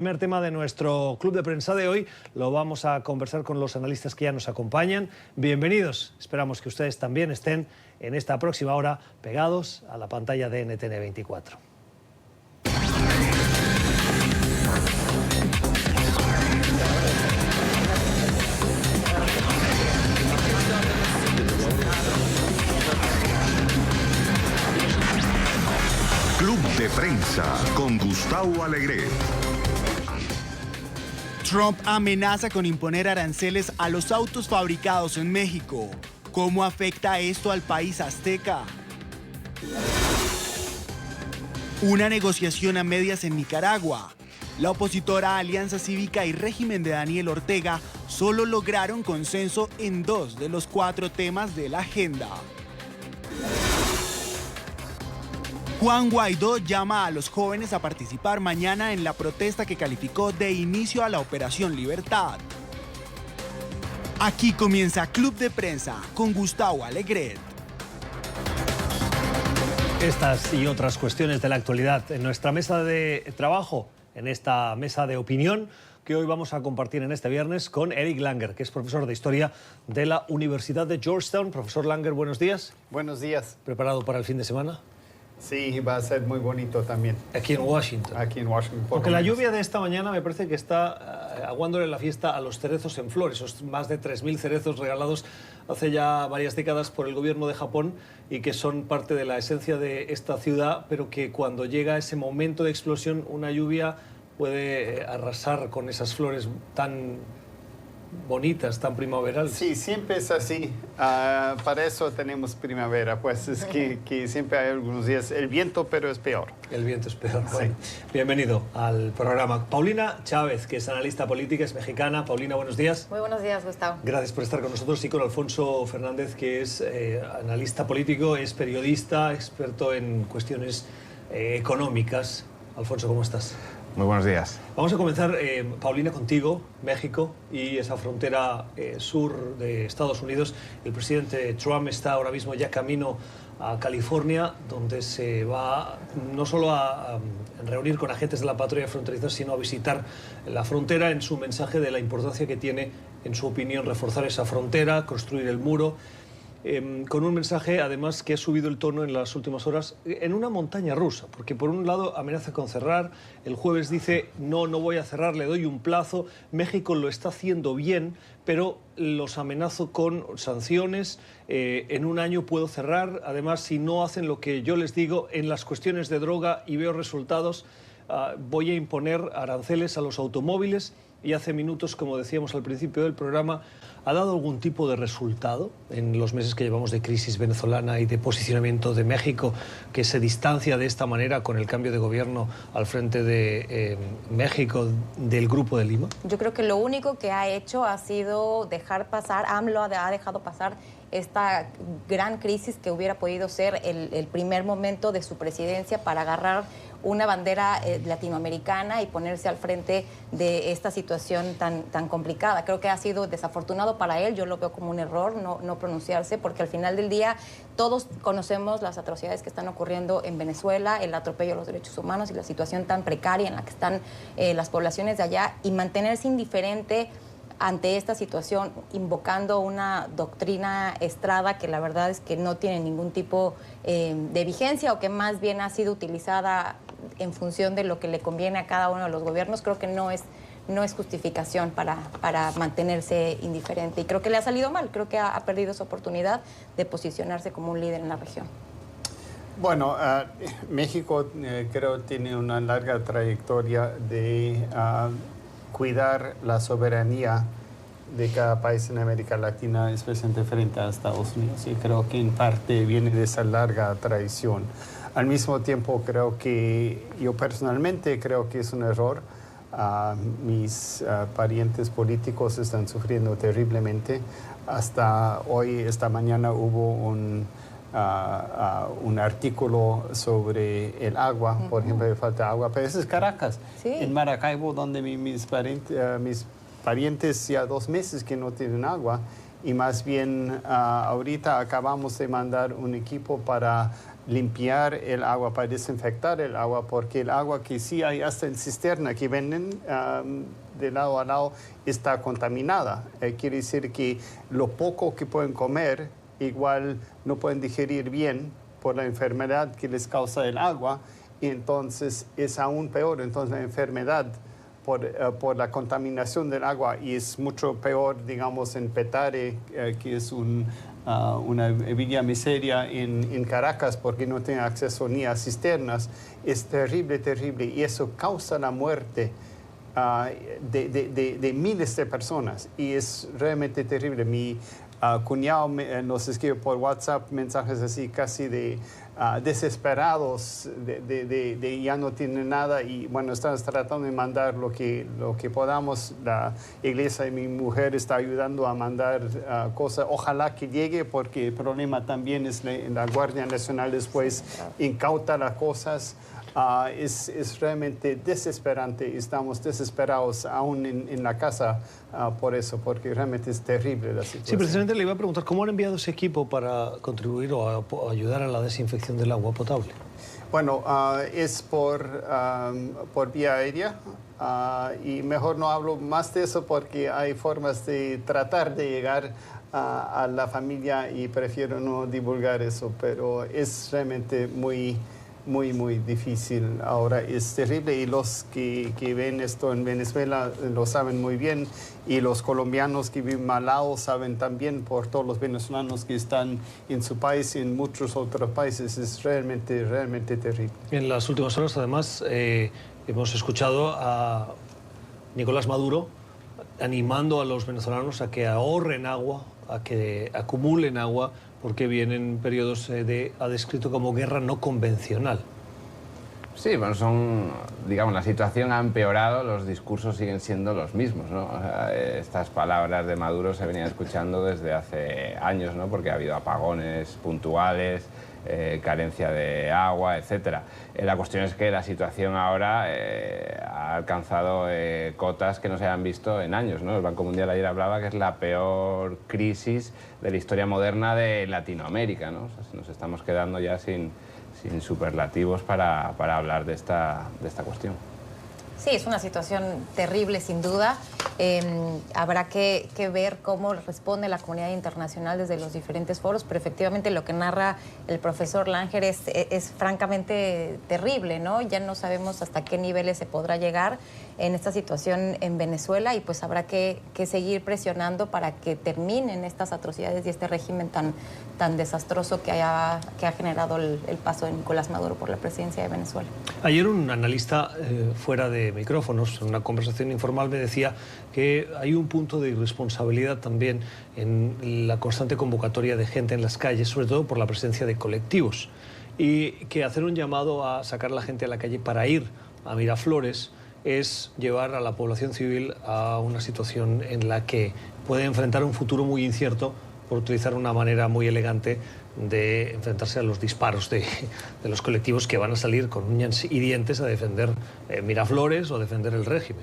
Primer tema de nuestro club de prensa de hoy lo vamos a conversar con los analistas que ya nos acompañan. Bienvenidos, esperamos que ustedes también estén en esta próxima hora pegados a la pantalla de NTN 24. Club de prensa con Gustavo Alegret. Trump amenaza con imponer aranceles a los autos fabricados en México. ¿Cómo afecta esto al país azteca? Una negociación a medias en Nicaragua. La opositora Alianza Cívica y régimen de Daniel Ortega solo lograron consenso en 2 de los 4 temas de la agenda. Juan Guaidó llama a los jóvenes a participar mañana en la protesta que calificó de inicio a la Operación Libertad. Aquí comienza Club de Prensa con Gustavo Alegret. Estas y otras cuestiones de la actualidad en nuestra mesa de trabajo, en esta mesa de opinión que hoy vamos a compartir en este viernes con Eric Langer, que es profesor de Historia de la Universidad de Georgetown. Profesor Langer, buenos días. Buenos días. ¿Preparado para el fin de semana? Sí, va a ser muy bonito también. Aquí en Washington. Aquí en Washington. Porque la lluvia de esta mañana me parece que está aguándole la fiesta a los cerezos en flor, esos más de 3.000 cerezos regalados hace ya varias décadas por el gobierno de Japón y que son parte de la esencia de esta ciudad, pero que cuando llega ese momento de explosión, una lluvia puede arrasar con esas flores tan bonitas, tan primaverales. Sí, siempre es así. Para eso tenemos primavera, pues es que siempre hay algunos días el viento, pero es peor. El viento es peor. Sí. Bueno, bienvenido al programa. Paulina Chávez, que es analista política, es mexicana. Paulina, buenos días. Muy buenos días, Gustavo. Gracias por estar con nosotros. Y con Alfonso Fernández, que es analista político, es periodista, experto en cuestiones económicas. Alfonso, ¿cómo estás? Muy buenos días. Vamos a comenzar, Paulina, contigo, México y esa frontera sur de Estados Unidos. El presidente Trump está ahora mismo ya camino a California, donde se va no solo a reunir con agentes de la patrulla fronteriza, sino a visitar la frontera en su mensaje de la importancia que tiene, en su opinión, reforzar esa frontera, construir el muro. Con un mensaje, además, que ha subido el tono en las últimas horas en una montaña rusa, porque por un lado amenaza con cerrar, el jueves dice no voy a cerrar, le doy un plazo, México lo está haciendo bien, pero los amenazo con sanciones, en un año puedo cerrar, además si no hacen lo que yo les digo en las cuestiones de droga y veo resultados, voy a imponer aranceles a los automóviles. Y hace minutos, como decíamos al principio del programa, ¿ha dado algún tipo de resultado en los meses que llevamos de crisis venezolana y de posicionamiento de México, que se distancia de esta manera con el cambio de gobierno al frente de México del Grupo de Lima? Yo creo que lo único que ha hecho ha sido dejar pasar, AMLO ha dejado pasar esta gran crisis que hubiera podido ser el primer momento de su presidencia para agarrar una bandera latinoamericana y ponerse al frente de esta situación tan complicada. Creo que ha sido desafortunado para él, yo lo veo como un error no pronunciarse, porque al final del día todos conocemos las atrocidades que están ocurriendo en Venezuela, el atropello a los derechos humanos y la situación tan precaria en la que están las poblaciones de allá, y mantenerse indiferente ante esta situación, invocando una doctrina Estrada que la verdad es que no tiene ningún tipo de vigencia, o que más bien ha sido utilizada en función de lo que le conviene a cada uno de los gobiernos, creo que no es justificación para mantenerse indiferente. Y creo que le ha salido mal, creo que ha perdido su oportunidad de posicionarse como un líder en la región. Bueno, México creo tiene una larga trayectoria de cuidar la soberanía de cada país en América Latina, especialmente frente a Estados Unidos. Y creo que en parte viene de esa larga tradición. Al mismo tiempo, yo personalmente creo que es un error. Mis parientes políticos están sufriendo terriblemente. Hasta hoy, esta mañana, hubo un artículo sobre el agua, por ejemplo, de falta de agua, pero eso es Caracas, sí. En Maracaibo, donde mis parientes ya 2 meses que no tienen agua, y más bien ahorita acabamos de mandar un equipo para limpiar el agua, para desinfectar el agua, porque el agua que sí hay hasta en cisterna que venden de lado a lado está contaminada. Quiere decir que lo poco que pueden comer igual no pueden digerir bien por la enfermedad que les causa el agua, y entonces es aún peor. Entonces la enfermedad por la contaminación del agua, y es mucho peor, digamos, en Petare, que es una villa miseria en Caracas, porque no tiene acceso ni a cisternas. Es terrible, terrible, y eso causa la muerte de miles de personas, y es realmente terrible. Mi cuñado nos escribe por WhatsApp mensajes así casi de desesperados, de ya no tienen nada, y bueno, estamos tratando de mandar lo que podamos. La iglesia y mi mujer está ayudando a mandar cosas, ojalá que llegue, porque el problema también es la Guardia Nacional después incauta las cosas. Es realmente desesperante, estamos desesperados aún en la casa por eso, porque realmente es terrible la situación. Sí, precisamente le iba a preguntar, ¿cómo han enviado ese equipo para contribuir o a ayudar a la desinfección del agua potable? Bueno, es por vía aérea, y mejor no hablo más de eso porque hay formas de tratar de llegar a la familia, y prefiero no divulgar eso, pero es realmente muy difícil ahora, es terrible, y los que ven esto en Venezuela lo saben muy bien, y los colombianos que viven al lado saben también, por todos los venezolanos que están en su país y en muchos otros países. Es realmente, realmente terrible. En las últimas horas, además, hemos escuchado a Nicolás Maduro animando a los venezolanos a que ahorren agua, a que acumulen agua, porque vienen periodos ha descrito como guerra no convencional. Sí, bueno, digamos, la situación ha empeorado, los discursos siguen siendo los mismos, ¿no? O sea, estas palabras de Maduro se venían escuchando desde hace años, ¿no? Porque ha habido apagones puntuales, carencia de agua, etc. La cuestión es que la situación ahora ha alcanzado cotas que no se han visto en años, ¿no? El Banco Mundial ayer hablaba que es la peor crisis de la historia moderna de Latinoamérica, ¿no? O sea, nos estamos quedando ya sin superlativos para hablar de esta cuestión. Sí, es una situación terrible, sin duda. Habrá que ver cómo responde la comunidad internacional desde los diferentes foros, pero efectivamente lo que narra el profesor Langer es francamente terrible, ¿no? Ya no sabemos hasta qué niveles se podrá llegar en esta situación en Venezuela, y pues habrá que seguir presionando para que terminen estas atrocidades y este régimen tan desastroso que ha generado el paso de Nicolás Maduro por la presidencia de Venezuela. Ayer un analista fuera de micrófonos, en una conversación informal, me decía que hay un punto de irresponsabilidad también en la constante convocatoria de gente en las calles, sobre todo por la presencia de colectivos, y que hacer un llamado a sacar a la gente a la calle para ir a Miraflores es llevar a la población civil a una situación en la que puede enfrentar un futuro muy incierto, por utilizar una manera muy elegante de enfrentarse a los disparos de los colectivos que van a salir con uñas y dientes a defender Miraflores o defender el régimen.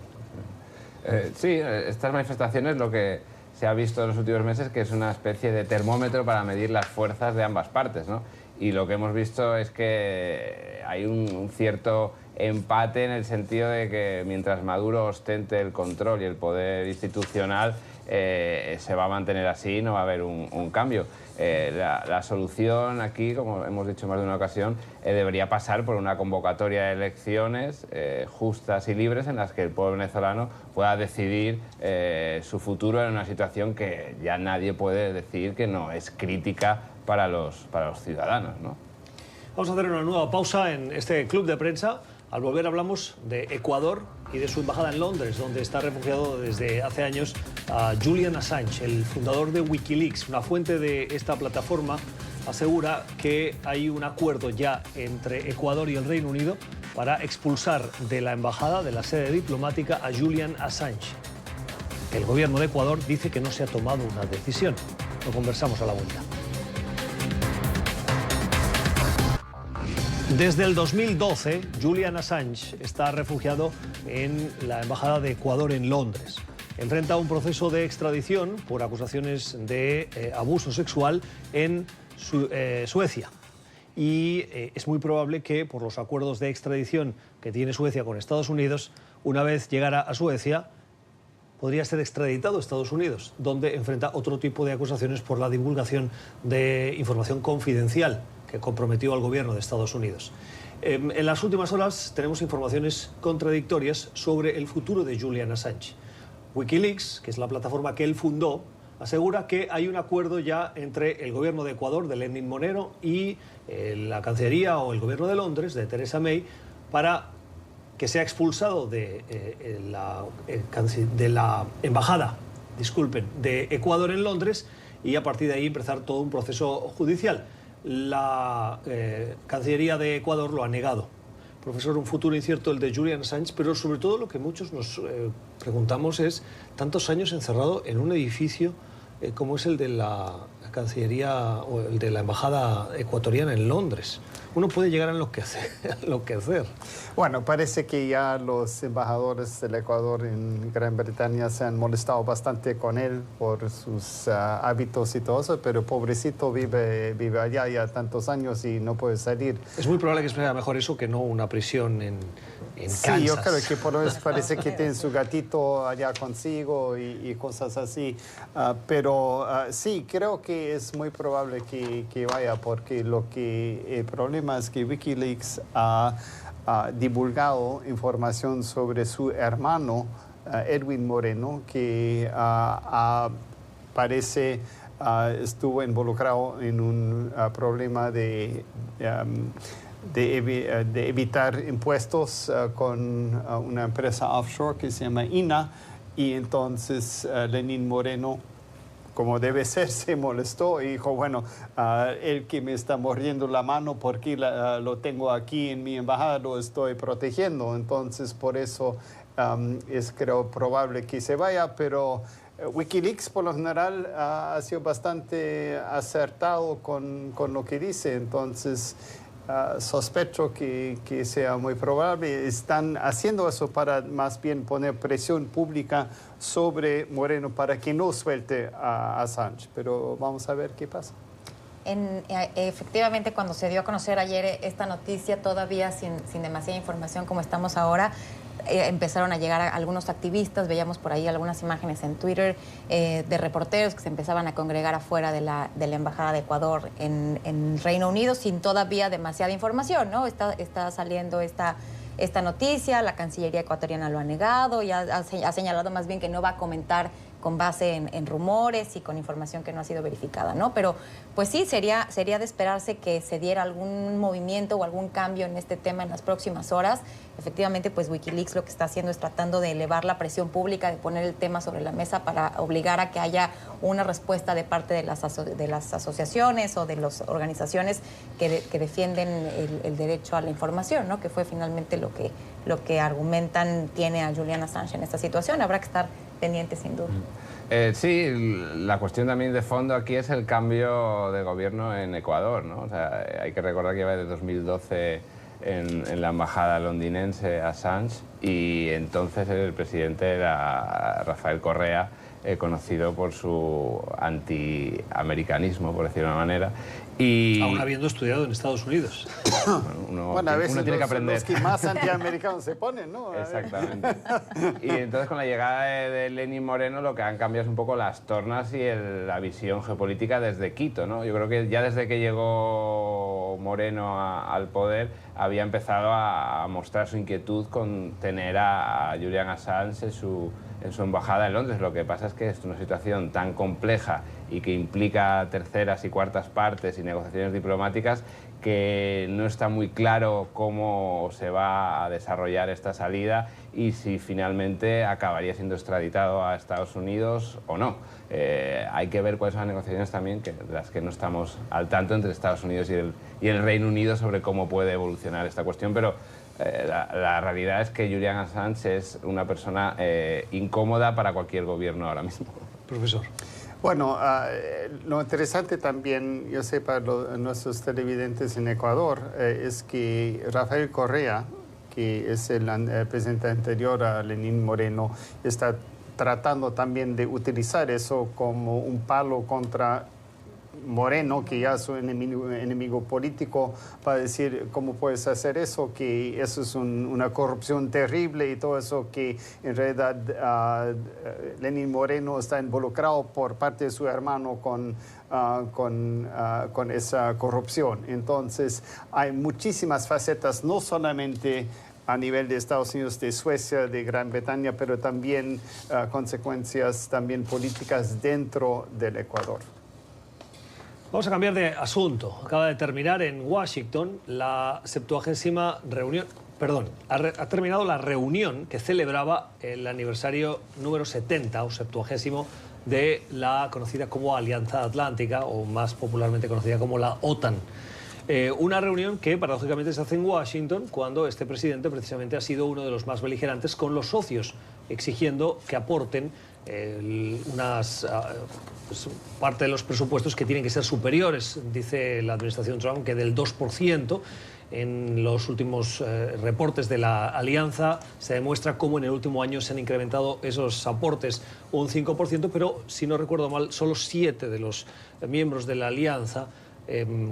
Sí, estas manifestaciones, lo que se ha visto en los últimos meses, que es una especie de termómetro para medir las fuerzas de ambas partes, ¿no? Y lo que hemos visto es que hay un cierto empate, en el sentido de que mientras Maduro ostente el control y el poder institucional, se va a mantener así, no va a haber un cambio. La solución aquí, como hemos dicho más de una ocasión, debería pasar por una convocatoria de elecciones justas y libres, en las que el pueblo venezolano pueda decidir su futuro en una situación que ya nadie puede decir que no es crítica para los ciudadanos, ¿no? Vamos a hacer una nueva pausa en este club de prensa. Al volver hablamos de Ecuador y de su embajada en Londres, donde está refugiado desde hace años Julian Assange, el fundador de Wikileaks. Una fuente de esta plataforma asegura que hay un acuerdo ya entre Ecuador y el Reino Unido para expulsar de la embajada, de la sede diplomática, a Julian Assange. El gobierno de Ecuador dice que no se ha tomado una decisión. Lo conversamos a la vuelta. Desde el 2012, Julian Assange está refugiado en la Embajada de Ecuador en Londres. Enfrenta un proceso de extradición por acusaciones de abuso sexual en Suecia. y es muy probable que por los acuerdos de extradición que tiene Suecia con Estados Unidos, una vez llegara a Suecia, podría ser extraditado a Estados Unidos, donde enfrenta otro tipo de acusaciones por la divulgación de información confidencial que comprometió al gobierno de Estados Unidos. En las últimas horas tenemos informaciones contradictorias sobre el futuro de Julian Assange. Wikileaks, que es la plataforma que él fundó, asegura que hay un acuerdo ya entre el gobierno de Ecuador, de Lenín Moreno, y la Cancillería o el gobierno de Londres, de Theresa May, para que sea expulsado de la embajada, de Ecuador en Londres, y a partir de ahí empezar todo un proceso judicial. La Cancillería de Ecuador lo ha negado. Profesor, un futuro incierto el de Julian Assange, pero sobre todo lo que muchos nos preguntamos es tantos años encerrado en un edificio como es el de la Cancillería o el de la Embajada ecuatoriana en Londres. Uno puede llegar a enloquecer. Bueno, parece que ya los embajadores del Ecuador en Gran Bretaña se han molestado bastante con él por sus hábitos y todo eso, pero pobrecito vive allá ya tantos años y no puede salir. Es muy probable que sea mejor eso que no una prisión en Kansas. Sí, yo creo que por lo menos parece que tiene su gatito allá consigo y cosas así. Pero sí, creo que es muy probable que vaya, porque el problema es que Wikileaks ha divulgado información sobre su hermano Edwin Moreno, que parece estuvo involucrado en un problema de evitar impuestos con una empresa offshore que se llama INA, y entonces Lenín Moreno, como debe ser, se molestó y dijo, bueno, el que me está mordiendo la mano porque lo tengo aquí en mi embajada, lo estoy protegiendo. Entonces, por eso es, creo, probable que se vaya, pero Wikileaks, por lo general, ha sido bastante acertado con lo que dice. Entonces, sospecho que sea muy probable. Están haciendo eso para más bien poner presión pública sobre Moreno para que no suelte a Assange. Pero vamos a ver qué pasa. Efectivamente, cuando se dio a conocer ayer esta noticia, todavía sin demasiada información como estamos ahora, empezaron a llegar algunos activistas, veíamos por ahí algunas imágenes en Twitter de reporteros que se empezaban a congregar afuera de la Embajada de Ecuador en Reino Unido sin todavía demasiada información, ¿no? Está saliendo esta noticia, la Cancillería ecuatoriana lo ha negado y ha señalado más bien que no va a comentar con base en rumores y con información que no ha sido verificada, ¿no? Pero pues sí, sería de esperarse que se diera algún movimiento o algún cambio en este tema en las próximas horas. Efectivamente, pues Wikileaks lo que está haciendo es tratando de elevar la presión pública, de poner el tema sobre la mesa para obligar a que haya una respuesta de parte de las asociaciones o de las organizaciones que defienden el derecho a la información, ¿no? Que fue finalmente lo que argumentan tiene a Julian Assange en esta situación. Habrá que estar pendientes, sin duda. Sí, la cuestión también de fondo aquí es el cambio de gobierno en Ecuador, ¿no? O sea, hay que recordar que lleva desde 2012 en la embajada londinense Assange, y entonces el presidente era Rafael Correa, conocido por su antiamericanismo, por decirlo de una manera. Y aún habiendo estudiado en Estados Unidos. Bueno, a veces uno tiene que aprender. Los que más antiamericanos se ponen, ¿no? Exactamente. Y entonces con la llegada de Lenín Moreno lo que han cambiado es un poco las tornas y la visión geopolítica desde Quito, ¿no? Yo creo que ya desde que llegó Moreno al poder había empezado a mostrar su inquietud con tener a Julian Assange en su embajada en Londres. Lo que pasa es que es una situación tan compleja y que implica terceras y cuartas partes y negociaciones diplomáticas que no está muy claro cómo se va a desarrollar esta salida y si finalmente acabaría siendo extraditado a Estados Unidos o no. Hay que ver cuáles son las negociaciones también, de las que no estamos al tanto, entre Estados Unidos y el Reino Unido sobre cómo puede evolucionar esta cuestión, pero la realidad es que Julian Assange es una persona incómoda para cualquier gobierno ahora mismo. Profesor. Bueno, lo interesante también, yo sé para nuestros televidentes en Ecuador, es que Rafael Correa, que es el presidente anterior a Lenín Moreno, está tratando también de utilizar eso como un palo contra Moreno, que ya es su enemigo político, para decir cómo puedes hacer eso, que eso es una corrupción terrible y todo eso, que en realidad Lenín Moreno está involucrado por parte de su hermano con esa corrupción. Entonces, hay muchísimas facetas, no solamente a nivel de Estados Unidos, de Suecia, de Gran Bretaña, pero también consecuencias también políticas dentro del Ecuador. Vamos a cambiar de asunto. Acaba de terminar en Washington la 70ª reunión, ha terminado la reunión que celebraba el aniversario número 70 o 70º de la conocida como Alianza Atlántica, o más popularmente conocida como la OTAN. Una reunión que paradójicamente se hace en Washington cuando este presidente precisamente ha sido uno de los más beligerantes con los socios, exigiendo que aporten parte de los presupuestos que tienen que ser superiores, dice la administración Trump, que del 2%. En los últimos reportes de la alianza se demuestra cómo en el último año se han incrementado esos aportes un 5%, pero si no recuerdo mal, solo 7 de los miembros de la alianza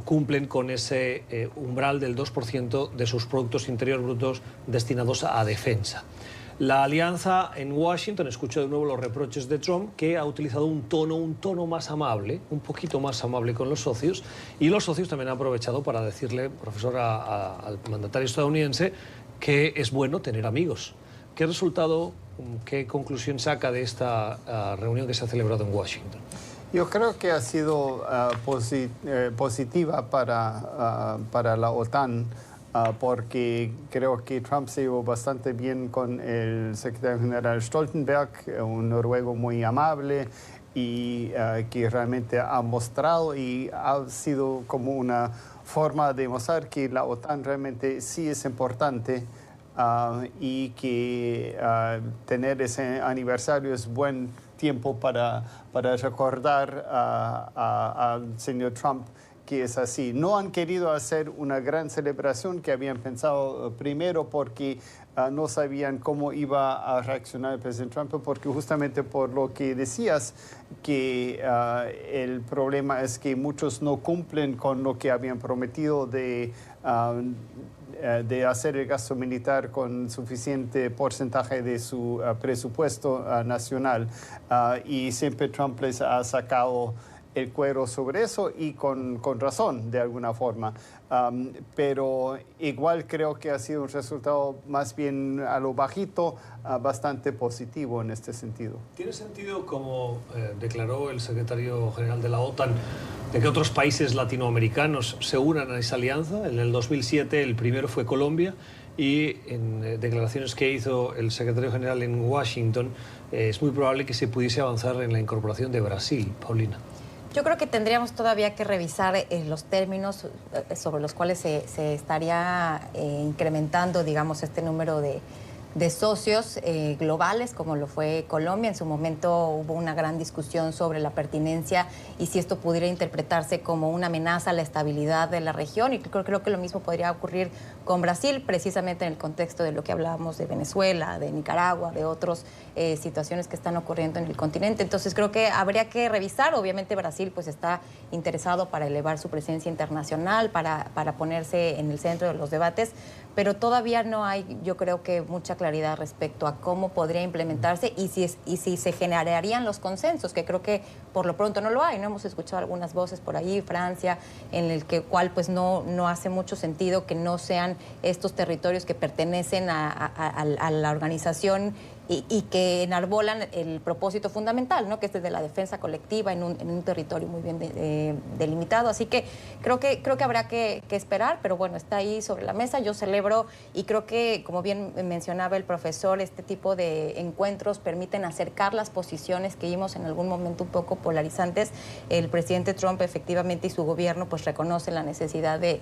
cumplen con ese umbral del 2% de sus productos interiores brutos destinados a defensa. La alianza en Washington escuchó de nuevo los reproches de Trump, que ha utilizado un tono más amable, un poquito más amable con los socios, y los socios también han aprovechado para decirle, profesor, al mandatario estadounidense que es bueno tener amigos. ¿Qué resultado, qué conclusión saca de esta reunión que se ha celebrado en Washington? Yo creo que ha sido positiva para la OTAN, porque creo que Trump se llevó bastante bien con el secretario general Stoltenberg, un noruego muy amable y que realmente ha mostrado y ha sido como una forma de mostrar que la OTAN realmente sí es importante. Y que tener ese aniversario es buen tiempo para recordar al señor Trump que es así. No han querido hacer una gran celebración que habían pensado primero porque no sabían cómo iba a reaccionar el presidente Trump, porque justamente por lo que decías, que el problema es que muchos no cumplen con lo que habían prometido de hacer el gasto militar con suficiente porcentaje de su presupuesto nacional. Y siempre Trump les ha sacado el cuero sobre eso y con razón, de alguna forma. Pero igual creo que ha sido un resultado más bien a lo bajito, bastante positivo en este sentido. ¿Tiene sentido, como declaró el secretario general de la OTAN, de que otros países latinoamericanos se unan a esa alianza? En el 2007 el primero fue Colombia, y en declaraciones que hizo el secretario general en Washington es muy probable que se pudiese avanzar en la incorporación de Brasil. Paulina. Yo creo que tendríamos todavía que revisar los términos sobre los cuales se estaría incrementando, digamos, este número de socios globales, como lo fue Colombia. En su momento hubo una gran discusión sobre la pertinencia y si esto pudiera interpretarse como una amenaza a la estabilidad de la región, y creo que lo mismo podría ocurrir con Brasil, precisamente en el contexto de lo que hablábamos de Venezuela, de Nicaragua, de otras situaciones que están ocurriendo en el continente. Entonces creo que habría que revisar. Obviamente Brasil pues está interesado para elevar su presencia internacional, para ponerse en el centro de los debates, pero todavía no hay, yo creo que, mucha claridad respecto a cómo podría implementarse y si se generarían los consensos, que creo que por lo pronto no lo hay. No hemos escuchado algunas voces por ahí, Francia, en el cual pues no hace mucho sentido que no sean estos territorios que pertenecen a la organización y que enarbolan el propósito fundamental, ¿no? Que es de la defensa colectiva en un territorio muy bien delimitado. Así que creo que habrá que esperar, pero bueno, está ahí sobre la mesa. Yo celebro y creo que, como bien mencionaba el profesor, este tipo de encuentros permiten acercar las posiciones que vimos en algún momento un poco polarizantes. El presidente Trump efectivamente y su gobierno pues reconocen la necesidad de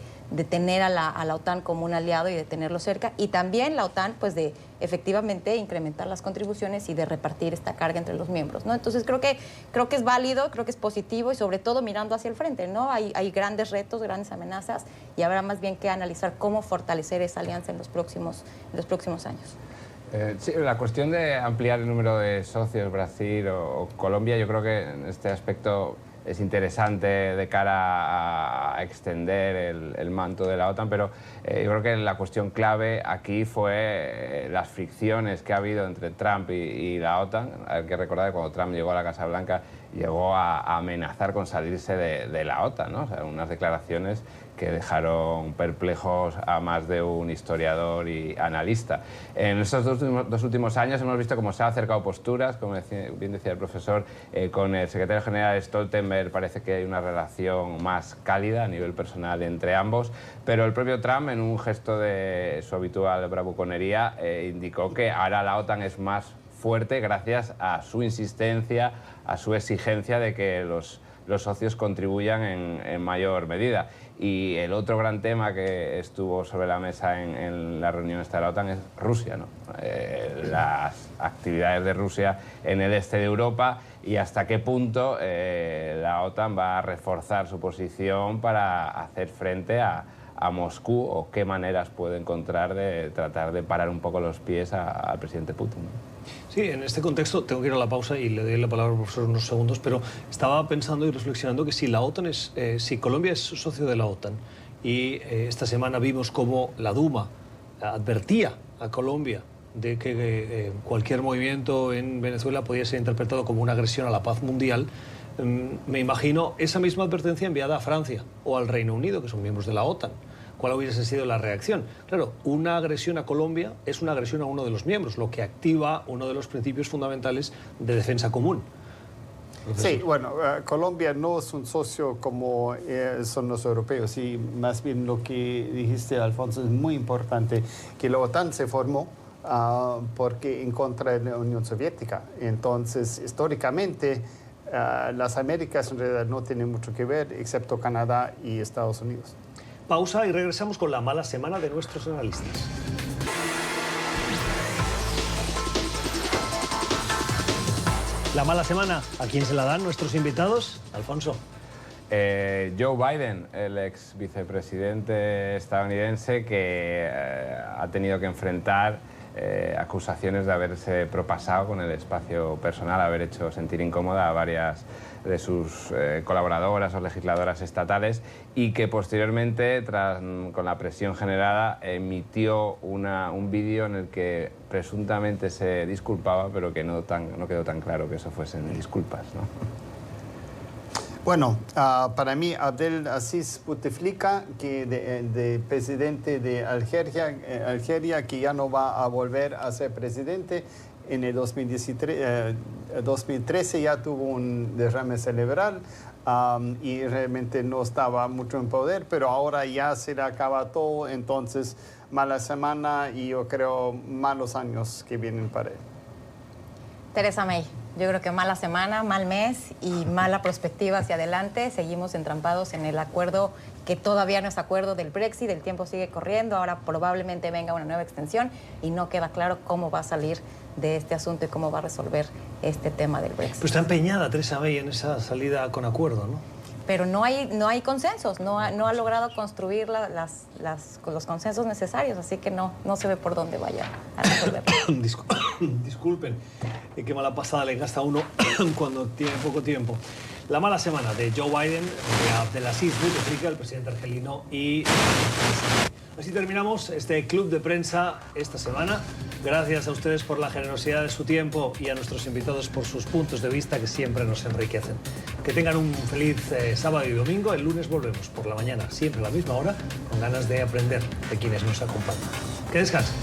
tener a la OTAN como un aliado y de tenerlo cerca, y también la OTAN pues de efectivamente incrementar las contribuciones y de repartir esta carga entre los miembros, ¿no? Entonces creo que es válido, creo que es positivo, y sobre todo mirando hacia el frente, ¿no? Hay grandes retos, grandes amenazas, y habrá más bien que analizar cómo fortalecer esa alianza en los próximos años. Sí, la cuestión de ampliar el número de socios, Brasil o Colombia, yo creo que en este aspecto es interesante de cara a extender el manto de la OTAN, pero yo creo que la cuestión clave aquí fue las fricciones que ha habido entre Trump y la OTAN. Hay que recordar que cuando Trump llegó a la Casa Blanca llegó a amenazar con salirse de la OTAN, ¿no? O sea, unas declaraciones que dejaron perplejos a más de un historiador y analista. En estos dos últimos años hemos visto cómo se han acercado posturas, como bien decía el profesor, con el secretario general Stoltenberg parece que hay una relación más cálida a nivel personal entre ambos, pero el propio Trump, en un gesto de su habitual bravuconería, indicó que ahora la OTAN es más fuerte gracias a su insistencia, a su exigencia de que los socios contribuyan en mayor medida. Y el otro gran tema que estuvo sobre la mesa en la reunión esta de la OTAN es Rusia, ¿no? Las actividades de Rusia en el este de Europa y hasta qué punto la OTAN va a reforzar su posición para hacer frente a Moscú, o qué maneras puede encontrar de tratar de parar un poco los pies al presidente Putin, ¿no? Sí, en este contexto tengo que ir a la pausa y le doy la palabra al profesor unos segundos, pero estaba pensando y reflexionando que si la OTAN si Colombia es socio de la OTAN y esta semana vimos cómo la Duma advertía a Colombia de que cualquier movimiento en Venezuela podía ser interpretado como una agresión a la paz mundial, me imagino esa misma advertencia enviada a Francia o al Reino Unido, que son miembros de la OTAN. ¿Cuál hubiese sido la reacción? Claro, una agresión a Colombia es una agresión a uno de los miembros, lo que activa uno de los principios fundamentales de defensa común. Sí, bueno, Colombia no es un socio como son los europeos, y más bien lo que dijiste, Alfonso, es muy importante, que la OTAN se formó porque en contra de la Unión Soviética. Entonces, históricamente, las Américas en realidad no tienen mucho que ver, excepto Canadá y Estados Unidos. Pausa y regresamos con la mala semana de nuestros analistas. La mala semana, ¿a quién se la dan nuestros invitados? Alfonso. Joe Biden, el ex vicepresidente estadounidense que ha tenido que enfrentar acusaciones de haberse propasado con el espacio personal, haber hecho sentir incómoda a varias de sus colaboradoras o legisladoras estatales, y que posteriormente, con la presión generada, emitió un vídeo en el que presuntamente se disculpaba, pero que no quedó tan claro que eso fuesen disculpas, ¿no? Bueno, para mí, Abdelaziz Bouteflika, de presidente de Algeria, que ya no va a volver a ser presidente. En el 2013 ya tuvo un derrame cerebral y realmente no estaba mucho en poder, pero ahora ya se le acaba todo, entonces mala semana y yo creo malos años que vienen para él. Theresa May, yo creo que mala semana, mal mes y mala perspectiva hacia adelante. Seguimos entrampados en el acuerdo que todavía no es acuerdo del Brexit, el tiempo sigue corriendo, ahora probablemente venga una nueva extensión y no queda claro cómo va a salir de este asunto y cómo va a resolver este tema del Brexit. Pero está empeñada Theresa May en esa salida con acuerdo, ¿no? Pero no hay consensos, no ha logrado construir los consensos necesarios, así que no se ve por dónde vaya a resolverlo. Disculpen, qué mala pasada le gasta uno cuando tiene poco tiempo. La mala semana de Joe Biden, de Abdelaziz Bouteflika, el presidente argelino, y así terminamos este club de prensa esta semana. Gracias a ustedes por la generosidad de su tiempo y a nuestros invitados por sus puntos de vista que siempre nos enriquecen. Que tengan un feliz sábado y domingo. El lunes volvemos por la mañana, siempre a la misma hora, con ganas de aprender de quienes nos acompañan. Que descansen.